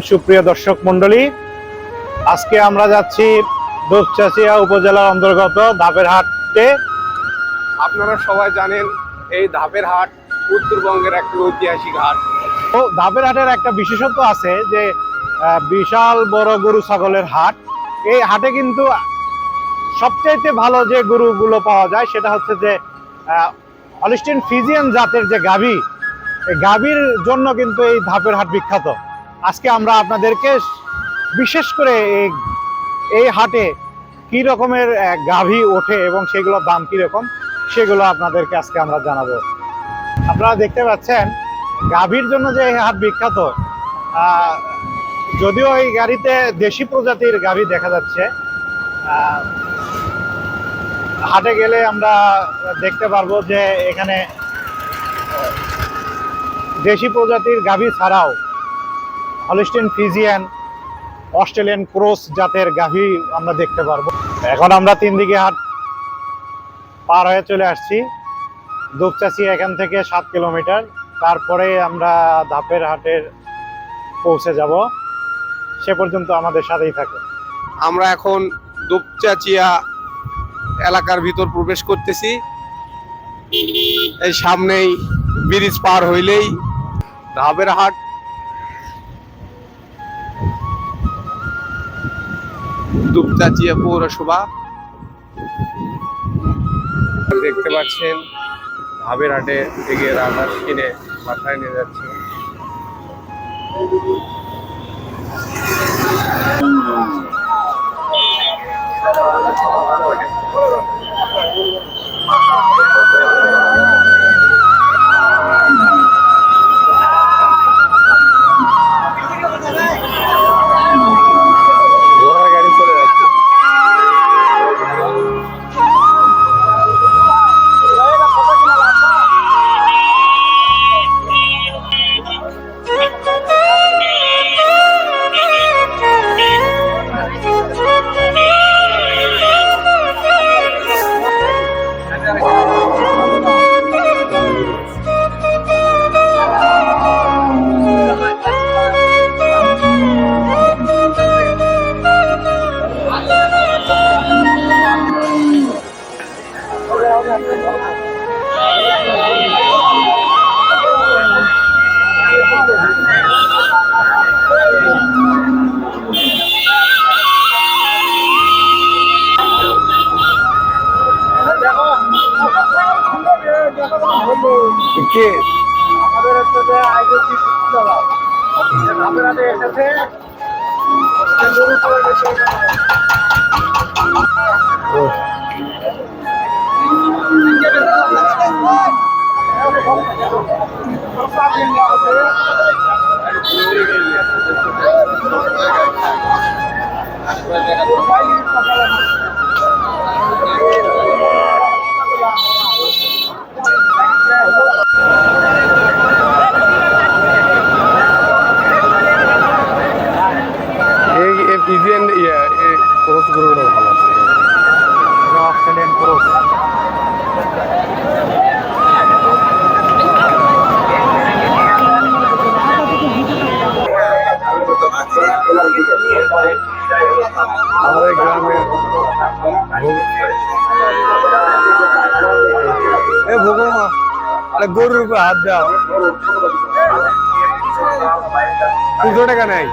সুপ্রিয় দর্শক মন্ডলী, আজকে আমরা যাচ্ছি দুপচাঁচিয়া উপজেলার অন্তর্গত ধাপের হাটে। আপনারা সবাই জানেন এই ধাপের হাট উত্তরবঙ্গের একটা ঐতিহাসিক হাট। তো ধাপের হাটের একটা বিশেষত্ব আছে যে বিশাল বড় গরু ছাগলের হাট। এই হাটে কিন্তু সবচাইতে ভালো যে গরুগুলো পাওয়া যায় সেটা হচ্ছে যে হলিস্টিন ফ্রিজিয়ান জাতের যে গাভী, এই গাভীর জন্য কিন্তু এই ধাপের হাট বিখ্যাত। আজকে আমরা আপনাদেরকে বিশেষ করে এই হাটে কি রকমের গাভী ওঠে এবং সেগুলোর দাম কিরকম সেগুলো আপনাদেরকে আজকে আমরা জানাবো। আপনারা দেখতে পাচ্ছেন গাভীর জন্য যে এই হাট বিখ্যাত, যদিও এই গাড়িতে দেশি প্রজাতির গাভী দেখা যাচ্ছে। হাটে গেলে আমরা দেখতে পারবো যে এখানে দেশি প্রজাতির গাভী ছাড়াও হলিস্টিন ফ্রিজিয়ান, অস্ট্রেলিয়ান ক্রস জাতের গাভী আমরা দেখতে পারবো। এখন আমরা তিন দিকে হাট পার হয়ে চলে আসছি। দুপচাঁচিয়া এখান থেকে 7 কিলোমিটার, তারপরে আমরা ধাপের হাটের পৌঁছে যাব। সে পর্যন্ত আমাদের সাথেই থাকে। আমরা এখন দুপচাঁচিয়া এলাকার ভিতর প্রবেশ করতেছি। এই সামনেই ব্রিজ পার হইলেই ধাপের হাট। দুপচাঁচিয়া পৌরসভা দেখতে পাচ্ছেন। ধাপের হাটে থেকে রান্নার কিনে মাথায় নিয়ে যাচ্ছে। আমাদের হচ্ছে আইডিসি ধাপের হাটে এসেছে গরু করে বেশি। ফ্রিজিয়ান ক্রস গরুটা ভালো আছে। Australian cross. আমাদের গ্রামের ভোগমা গরুর উপর হাত দেওয়া 200 টাকা নেই।